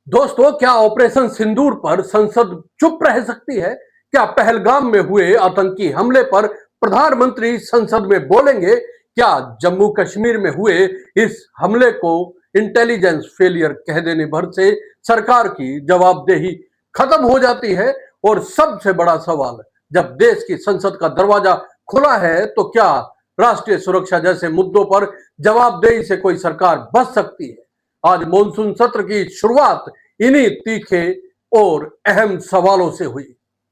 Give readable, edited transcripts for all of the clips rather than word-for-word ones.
दोस्तों, क्या ऑपरेशन सिंदूर पर संसद चुप रह सकती है? क्या पहलगाम में हुए आतंकी हमले पर प्रधानमंत्री संसद में बोलेंगे? क्या जम्मू कश्मीर में हुए इस हमले को इंटेलिजेंस फेलियर कह देने भर से सरकार की जवाबदेही खत्म हो जाती है? और सबसे बड़ा सवाल, जब देश की संसद का दरवाजा खुला है तो क्या राष्ट्रीय सुरक्षा जैसे मुद्दों पर जवाबदेही से कोई सरकार बच सकती है? आज मॉनसून सत्र की शुरुआत इन्हीं तीखे और अहम सवालों से हुई।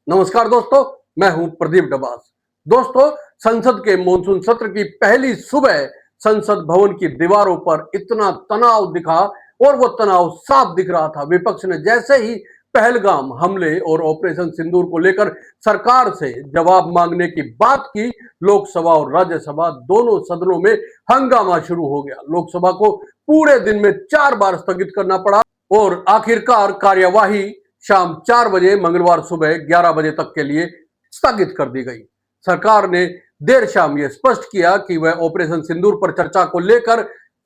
नमस्कार दोस्तों, मैं हूं प्रदीप डबास। दोस्तों, संसद के मॉनसून सत्र की पहली सुबह संसद भवन की दीवारों पर इतना तनाव दिखा और वो तनाव साफ दिख रहा था। विपक्ष ने जैसे ही पहलगाम हमले और ऑपरेशन सिंदूर को लेकर सरकार से जवाब मांगने की बात की, लोकसभा और राज्यसभा दोनों सदनों में हंगामा शुरू हो गया। लोकसभा को पूरे दिन में 4 बार स्थगित करना पड़ा और आखिरकार कार्यवाही शाम 4 बजे मंगलवार सुबह 11 बजे तक के लिए स्थगित कर दी गई। सरकार ने देर शाम यह स्पष्ट किया कि वह ऑपरेशन सिंदूर पर चर्चा को लेकर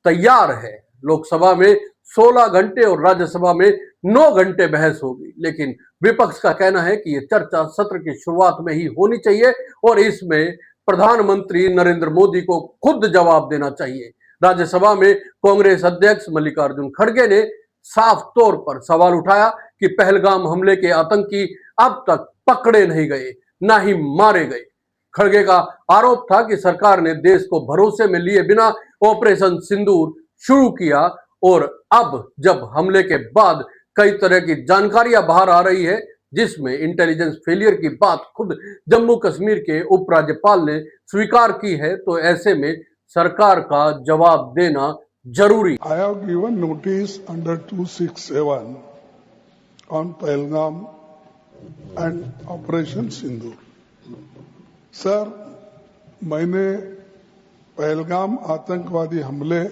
तैयार है। लोकसभा में 16 घंटे और राज्यसभा में 9 घंटे बहस होगी, लेकिन विपक्ष का कहना है कि यह चर्चा सत्र की शुरुआत में ही होनी चाहिए और इसमें प्रधानमंत्री नरेंद्र मोदी को खुद जवाब देना चाहिए। राज्यसभा में कांग्रेस अध्यक्ष मल्लिकार्जुन खड़गे ने साफ तौर पर सवाल उठाया कि पहलगाम हमले के आतंकी अब तक पकड़े नहीं गए, ना ही मारे गए। खड़गे का आरोप था कि सरकार ने देश को भरोसे में लिए बिना ऑपरेशन सिंदूर शुरू किया और अब जब हमले के बाद कई तरह की जानकारियां बाहर आ रही है, जिसमें इंटेलिजेंस फेलियर की बात खुद जम्मू कश्मीर के उपराज्यपाल ने स्वीकार की है, तो ऐसे में सरकार का जवाब देना जरूरी। I have given notice under 267 on Pahalgam and Operation Sindoor. Sir, मैंने पहलगाम आतंकवादी हमले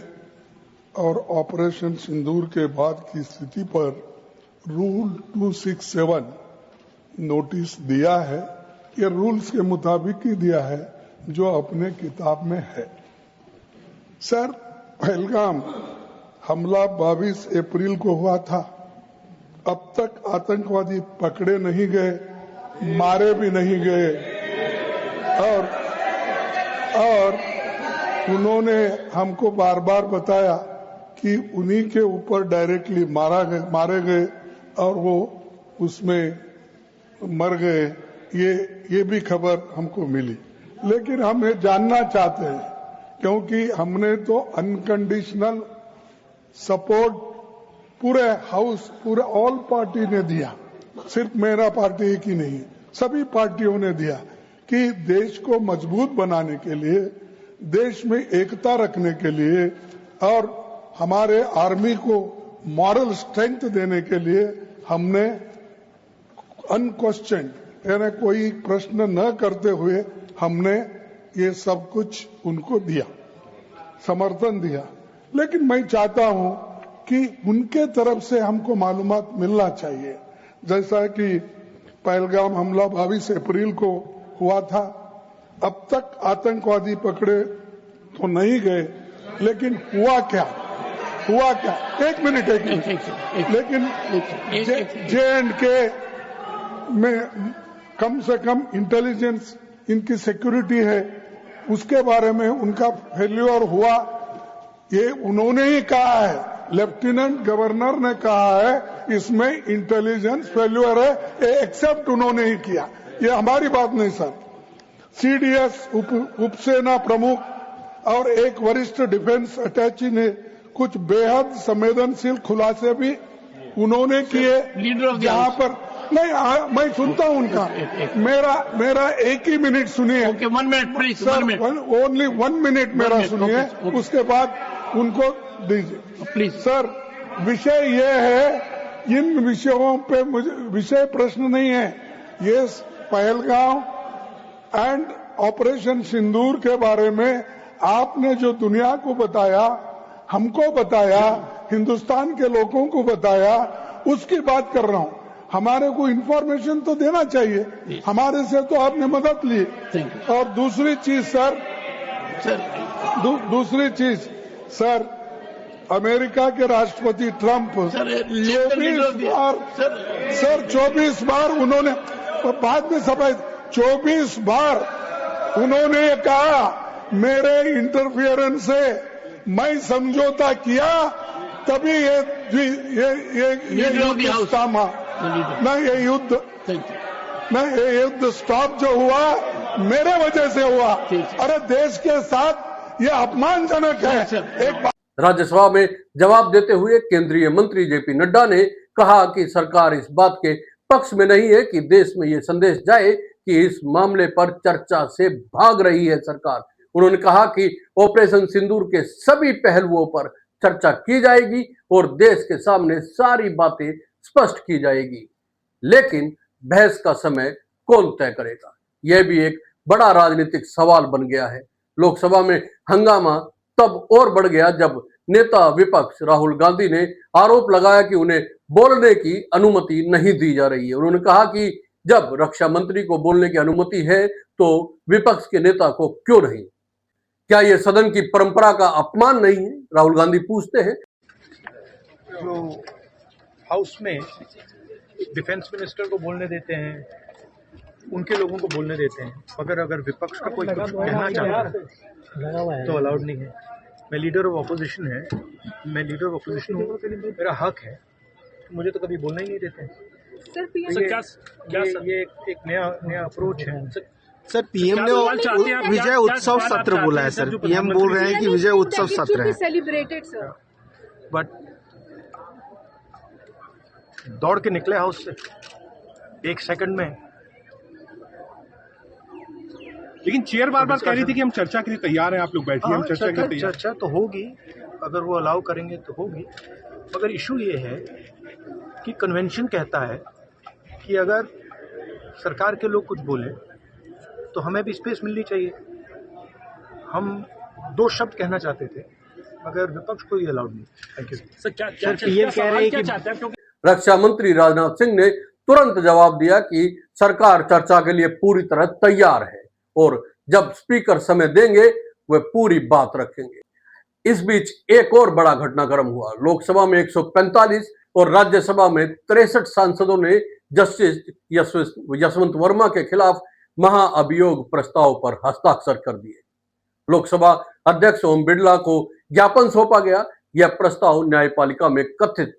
और ऑपरेशन सिंदूर के बाद की स्थिति पर रूल 267 नोटिस दिया है। ये रूल्स के मुताबिक ही दिया है जो अपने किताब में है। सर, पहलगाम हमला 22 अप्रैल को हुआ था। अब तक आतंकवादी पकड़े नहीं गए, मारे भी नहीं गए और उन्होंने हमको बार बार बताया कि उन्हीं के ऊपर डायरेक्टली मारे गए और वो उसमें मर गए। ये भी खबर हमको मिली, लेकिन हम ये जानना चाहते हैं क्योंकि हमने तो अनकंडीशनल सपोर्ट पूरे हाउस, पूरे ऑल पार्टी ने दिया, सिर्फ मेरा पार्टी ही नहीं, सभी पार्टियों ने दिया कि देश को मजबूत बनाने के लिए, देश में एकता रखने के लिए और हमारे आर्मी को मॉरल स्ट्रेंथ देने के लिए हमने अनक्वेश्चन, यानी कोई प्रश्न न करते हुए हमने ये सब कुछ उनको दिया, समर्थन दिया। लेकिन मैं चाहता हूं कि उनके तरफ से हमको मालूमात मिलना चाहिए। जैसा कि पहलगाम हमला 22 अप्रैल को हुआ था, अब तक आतंकवादी पकड़े तो नहीं गए, लेकिन हुआ क्या? एक मिनट। लेकिन J&K में कम से कम इंटेलिजेंस, इनकी सिक्योरिटी है, उसके बारे में उनका फेल्यूर हुआ, ये उन्होंने ही कहा है। लेफ्टिनेंट गवर्नर ने कहा है इसमें इंटेलिजेंस फेल्यूर है, ये एक्सेप्ट उन्होंने ही किया। ये हमारी बात नहीं सर। CDS उपसेना प्रमुख और एक वरिष्ठ डिफेंस अटैची ने कुछ बेहद संवेदनशील खुलासे भी उन्होंने किए, जहां पर नहीं, मैं सुनता हूं उनका। मेरा एक ही मिनट सुनिए। one minute, please, sir, 1 minute. Only 1 minute मेरा सुनिए, उसके बाद उनको दीजिए प्लीज। सर, विषय ये है, इन विषयों पे मुझे विषय प्रश्न नहीं है। ये पहलगाम एंड ऑपरेशन सिंदूर के बारे में आपने जो दुनिया को बताया, हमको बताया, हिंदुस्तान के लोगों को बताया, उसकी बात कर रहा हूं। हमारे को इंफॉर्मेशन तो देना चाहिए, हमारे से तो आपने मदद ली। और दूसरी चीज सर, अमेरिका के राष्ट्रपति ट्रंप 24 बार उन्होंने, बाद में सफाई, 24 बार उन्होंने कहा मेरे इंटरफियरेंस से मैं समझौता किया तभी ये युद्ध थामा ना, ये युद्ध स्टॉप जो हुआ मेरे वजह से हुआ। अरे देश के साथ ये अपमानजनक है। एक राज्यसभा में जवाब देते हुए केंद्रीय मंत्री जेपी नड्डा ने कहा कि सरकार इस बात के पक्ष में नहीं है कि देश में ये संदेश जाए कि इस मामले पर चर्चा से भाग रही है सरकार। उन्होंने कहा कि ऑपरेशन सिंदूर के सभी पहलुओं पर चर्चा की जाएगी और देश के सामने सारी बातें स्पष्ट की जाएगी, लेकिन बहस का समय कौन तय करेगा, यह भी एक बड़ा राजनीतिक सवाल बन गया है। लोकसभा में हंगामा तब और बढ़ गया जब नेता विपक्ष राहुल गांधी ने आरोप लगाया कि उन्हें बोलने की अनुमति नहीं दी जा रही है। उन्होंने कहा कि जब रक्षा मंत्री को बोलने की अनुमति है तो विपक्ष के नेता को क्यों नहीं? क्या यह सदन की परंपरा का अपमान नहीं है? राहुल गांधी पूछते हैं। जो हाउस में डिफेंस मिनिस्टर को बोलने देते हैं, उनके लोगों को बोलने देते हैं, मगर अगर विपक्ष का कोई कुछ कहना चाहता है तो अलाउड नहीं है। मैं लीडर ऑफ ऑपोजिशन हूँ, मेरा हक है, मुझे तो कभी बोलना ही नहीं देते हैं। ये एक नया अप्रोच है। सर पीएम ने विजय उत्सव सत्र बोला है। सर पीएम बोल रहे हैं कि विजय उत्सव सत्र है सेलिब्रेटेड सर, बट दौड़ के निकले हाउस से 1 सेकंड में। लेकिन चेयर बार बार कह रही थी कि हम चर्चा के लिए तैयार हैं, आप लोग बैठिए, हम चर्चा के लिए तैयार। चर्चा तो होगी, अगर वो अलाउ करेंगे तो होगी, मगर इशू ये है कि कन्वेंशन कहता है कि अगर सरकार के लोग कुछ बोले तो हमें भी स्पेस मिलनी चाहिए। हम 2 शब्द कहना चाहते थे मगर विपक्ष को ये अलाउड नहीं। Thank you sir. क्या पीएम कह रहे हैं कि रक्षा मंत्री राजनाथ सिंह ने तुरंत जवाब दिया कि सरकार चर्चा के लिए पूरी तरह तैयार है और जब स्पीकर समय देंगे वे पूरी बात रखेंगे। इस बीच एक और बड़ा घटनाक्रम हुआ। लोकसभा में 145 और राज्यसभा में 63 सांसदों ने जस्टिस यशवंत वर्मा के खिलाफ महाअभियोग प्रस्ताव पर हस्ताक्षर कर दिए। लोकसभा अध्यक्ष ओम बिरला को ज्ञापन सौंपा गया। यह प्रस्ताव न्यायपालिका में कथित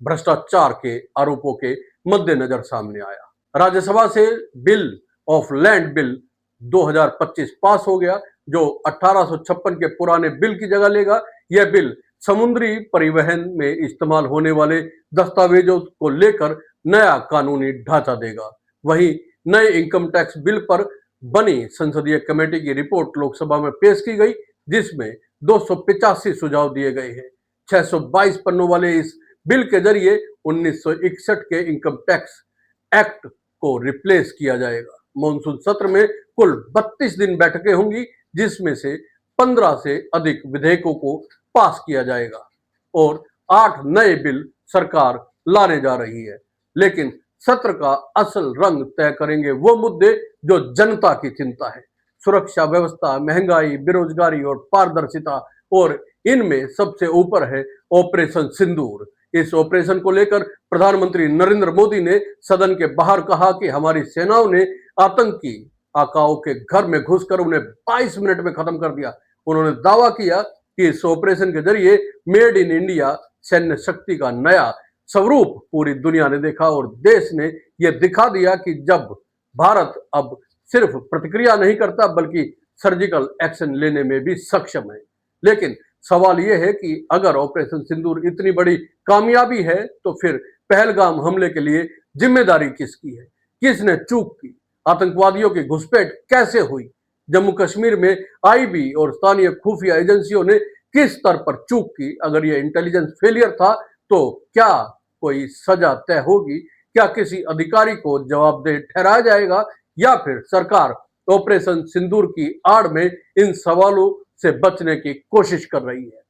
भ्रष्टाचार के आरोपों के मद्देनजर सामने आया। राज्यसभा से बिल ऑफ लैंड बिल 2025 पास हो गया, जो 1856 के पुराने बिल की जगह लेगा। यह बिल समुद्री परिवहन में इस्तेमाल होने वाले दस्तावेजों को लेकर नया कानूनी ढांचा देगा। वहीं नए इनकम टैक्स बिल पर बनी संसदीय कमेटी की रिपोर्ट लोकसभा में पेश की गई, जिसमें 285 सुझाव दिए गए हैं। 622 पन्नों वाले इस बिल के जरिए 1961 के इनकम टैक्स एक्ट को रिप्लेस किया जाएगा। मॉनसून सत्र में कुल 32 दिन बैठकें होंगी, जिसमें से 15 से अधिक विधेयकों को पास किया जाएगा और 8 नए बिल सरकार लाने जा रही है। लेकिन सत्र का असल रंग तय करेंगे वो मुद्दे जो जनता की चिंता है: सुरक्षा व्यवस्था, महंगाई, बेरोजगारी और पारदर्शिता। और इनमें सबसे ऊपर है ऑपरेशन सिंदूर। इस ऑपरेशन को लेकर प्रधानमंत्री नरेंद्र मोदी ने सदन के बाहर कहा कि हमारी सेनाओं ने आतंकी आकाओं के घर में घुसकर उन्हें 22 मिनट में खत्म कर दिया। उन्होंने दावा किया कि इस ऑपरेशन के जरिए मेड इन इंडिया सैन्य शक्ति का नया स्वरूप पूरी दुनिया ने देखा और देश ने यह दिखा दिया कि जब भारत अब सिर्फ प्रतिक्रिया नहीं करता बल्कि सर्जिकल एक्शन लेने में भी सक्षम है। लेकिन सवाल यह है कि अगर ऑपरेशन सिंदूर इतनी बड़ी कामयाबी है तो फिर पहलगाम हमले के लिए जिम्मेदारी किसकी है? किसने चूक की? आतंकवादियों की घुसपैठ कैसे हुई? जम्मू कश्मीर में आईबी और स्थानीय खुफिया एजेंसियों ने किस स्तर पर चूक की? अगर यह इंटेलिजेंस फेलियर था तो क्या कोई सजा तय होगी? क्या किसी अधिकारी को जवाबदेह ठहराया जाएगा या फिर सरकार ऑपरेशन सिंदूर की आड़ में इन सवालों से बचने की कोशिश कर रही है?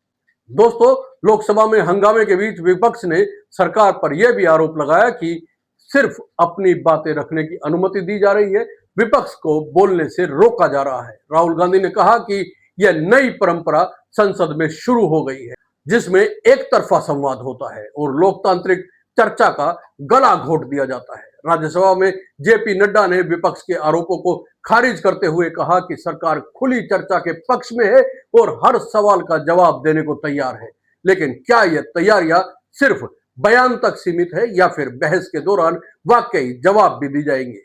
दोस्तों, लोकसभा में हंगामे के बीच विपक्ष ने सरकार पर यह भी आरोप लगाया कि सिर्फ अपनी बातें रखने की अनुमति दी जा रही है, विपक्ष को बोलने से रोका जा रहा है। राहुल गांधी ने कहा कि यह नई परंपरा संसद में शुरू हो गई है, जिसमें एक तरफा संवाद होता है और लोकतांत्रिक चर्चा का गला घोट दिया जाता है। राज्यसभा में जेपी नड्डा ने विपक्ष के आरोपों को खारिज करते हुए कहा कि सरकार खुली चर्चा के पक्ष में है और हर सवाल का जवाब देने को तैयार है। लेकिन क्या यह तैयारियां सिर्फ बयान तक सीमित है या फिर बहस के दौरान वाकई जवाब भी दी जाएंगे,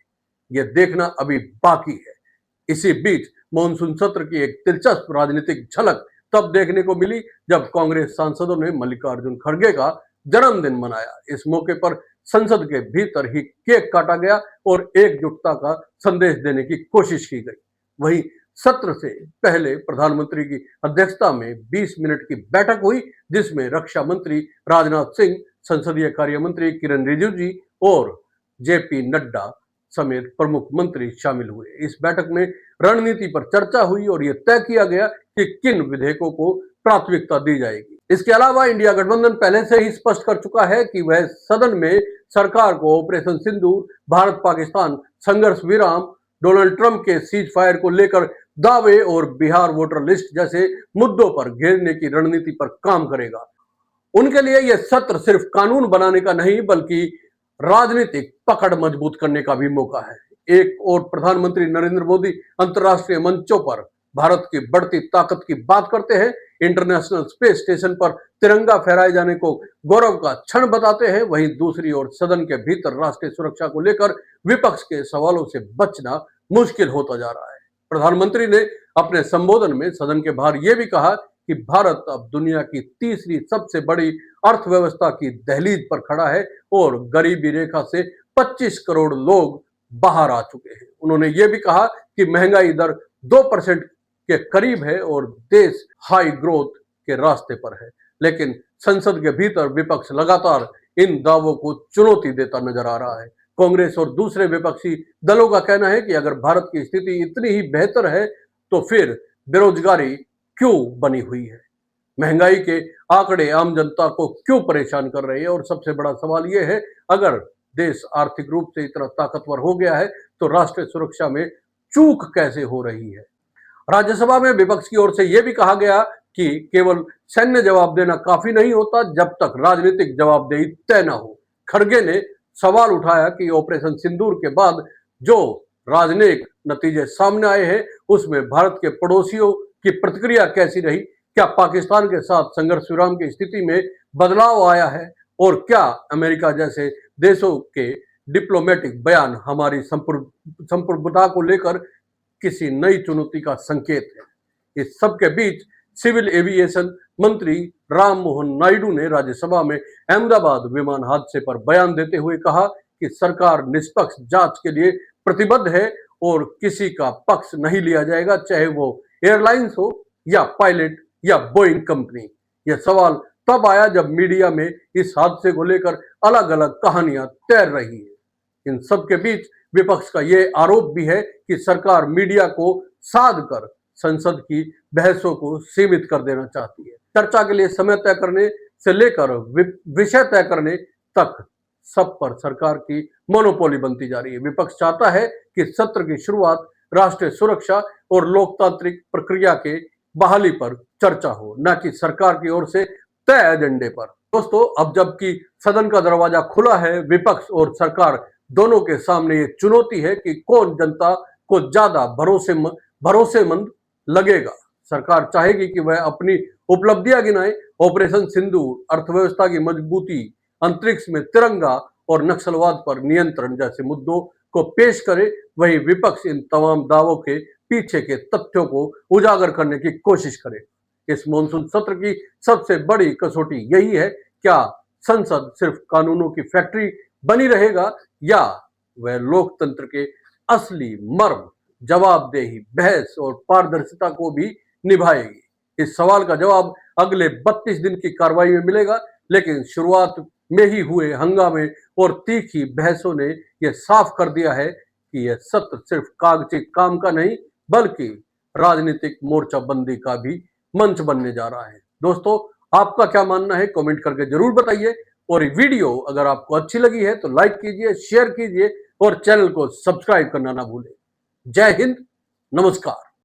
यह देखना अभी बाकी है। इसी बीच मॉनसून सत्र की एक दिलचस्प राजनीतिक झलक तब देखने को मिली जब कांग्रेस सांसदों ने मल्लिकार्जुन खड़गे का जन्मदिन मनाया। इस मौके पर संसद के भीतर ही केक काटा गया और एकजुटता का संदेश देने की कोशिश की गई। वहीं सत्र से पहले प्रधानमंत्री की अध्यक्षता में 20 मिनट की बैठक हुई, जिसमें रक्षा मंत्री राजनाथ सिंह, संसदीय कार्य मंत्री किरण रिजिजू और जेपी नड्डा समेत प्रमुख मंत्री शामिल हुए। इस बैठक में रणनीति पर चर्चा हुई और यह तय किया गया कि किन विधेयकों को प्राथमिकता दी जाएगी। इसके अलावा इंडिया गठबंधन पहले से ही स्पष्ट कर चुका है कि वह सदन में सरकार को ऑपरेशन सिंदूर, भारत पाकिस्तान संघर्ष विराम, डोनाल्ड ट्रंप के सीज फायर को लेकर दावे और बिहार वोटर लिस्ट जैसे मुद्दों पर घेरने की रणनीति पर काम करेगा। उनके लिए यह सत्र सिर्फ कानून बनाने का नहीं बल्कि राजनीतिक पकड़ मजबूत करने का भी मौका है। एक और प्रधानमंत्री नरेंद्र मोदी अंतर्राष्ट्रीय मंचों पर भारत की बढ़ती ताकत की बात करते हैं, इंटरनेशनल स्पेस स्टेशन पर तिरंगा फहराए जाने को गौरव का क्षण बताते हैं। वहीं दूसरी ओर सदन के भीतर राष्ट्रीय सुरक्षा को लेकर विपक्ष के सवालों से बचना मुश्किल होता जा रहा है। प्रधानमंत्री ने अपने संबोधन में सदन के बाहर यह भी कहा कि भारत अब दुनिया की तीसरी सबसे बड़ी अर्थव्यवस्था की दहलीज पर खड़ा है और गरीबी रेखा से 25 करोड़ लोग बाहर आ चुके हैं। उन्होंने ये भी कहा कि महंगाई दर 2% के करीब है और देश हाई ग्रोथ के रास्ते पर है। लेकिन संसद के भीतर विपक्ष लगातार इन दावों को चुनौती देता नजर आ रहा है। कांग्रेस और दूसरे विपक्षी दलों का कहना है कि अगर भारत की स्थिति इतनी ही बेहतर है तो फिर बेरोजगारी क्यों बनी हुई है, महंगाई के आंकड़े आम जनता को क्यों परेशान कर रहे हैं, और सबसे बड़ा सवाल यह है अगर देश आर्थिक रूप से इतना ताकतवर हो गया है तो राष्ट्रीय सुरक्षा में चूक कैसे हो रही है। राज्यसभा में विपक्ष की ओर से यह भी कहा गया कि केवल सैन्य जवाब देना काफी नहीं होता जब तक राजनीतिक जवाबदेही तय न हो। खड़गे ने सवाल उठाया कि ऑपरेशन सिंदूर के बाद जो राजनीतिक नतीजे सामने आए हैं उसमें भारत के पड़ोसियों की प्रतिक्रिया कैसी रही, क्या पाकिस्तान के साथ संघर्ष विराम की स्थिति में बदलाव आया है और क्या अमेरिका जैसे देशों के डिप्लोमेटिक बयान हमारी संप्रभुता को लेकर किसी नई चुनौती का संकेत है। इस सब के बीच सिविल एविएशन मंत्री राम मोहन नायडू ने राज्यसभा में अहमदाबाद विमान हादसे पर बयान देते हुए कहा कि सरकार निष्पक्ष जांच के लिए प्रतिबद्ध है और किसी का पक्ष नहीं लिया जाएगा, चाहे वो एयरलाइंस हो या पायलट या बोइंग कंपनी। यह सवाल तब आया जब मीडिया में इस हादसे को लेकर अलग अलग कहानियां तैर रही है। इन सब के बीच विपक्ष का यह आरोप भी है कि सरकार मीडिया को साध कर संसद की बहसों को सीमित कर देना चाहती है। चर्चा के लिए समय तय करने से लेकर विषय तय करने तक सब पर सरकार की मोनोपोली बनती जा रही है। विपक्ष चाहता है कि सत्र की शुरुआत राष्ट्रीय सुरक्षा और लोकतांत्रिक प्रक्रिया के बहाली पर चर्चा हो, न कि सरकार की ओर से तय एजेंडे पर। दोस्तों, अब जबकि सदन का दरवाजा खुला है, विपक्ष और सरकार दोनों के सामने ये चुनौती है कि कौन जनता को ज्यादा भरोसेमंद लगेगा। सरकार चाहेगी कि वह अपनी उपलब्धियां गिनाए, ऑपरेशन सिंदूर, अर्थव्यवस्था की मजबूती, अंतरिक्ष में तिरंगा और नक्सलवाद पर नियंत्रण जैसे मुद्दों को पेश करे। वहीं विपक्ष इन तमाम दावों के पीछे के तथ्यों को उजागर करने की कोशिश करे। इस मॉनसून सत्र की सबसे बड़ी कसौटी यही है, क्या संसद सिर्फ कानूनों की फैक्ट्री बनी रहेगा या वह लोकतंत्र के असली मर्म, जवाबदेही, बहस और पारदर्शिता को भी निभाएगी। इस सवाल का जवाब अगले 32 दिन की कार्रवाई में मिलेगा, लेकिन शुरुआत में ही हुए हंगामे और तीखी बहसों ने यह साफ कर दिया है कि यह सत्र सिर्फ कागजी काम का नहीं बल्कि राजनीतिक मोर्चाबंदी का भी मंच बनने जा रहा है। दोस्तों, आपका क्या मानना है कमेंट करके जरूर बताइए, और ये वीडियो अगर आपको अच्छी लगी है तो लाइक कीजिए, शेयर कीजिए और चैनल को सब्सक्राइब करना ना भूलें। जय हिंद, नमस्कार।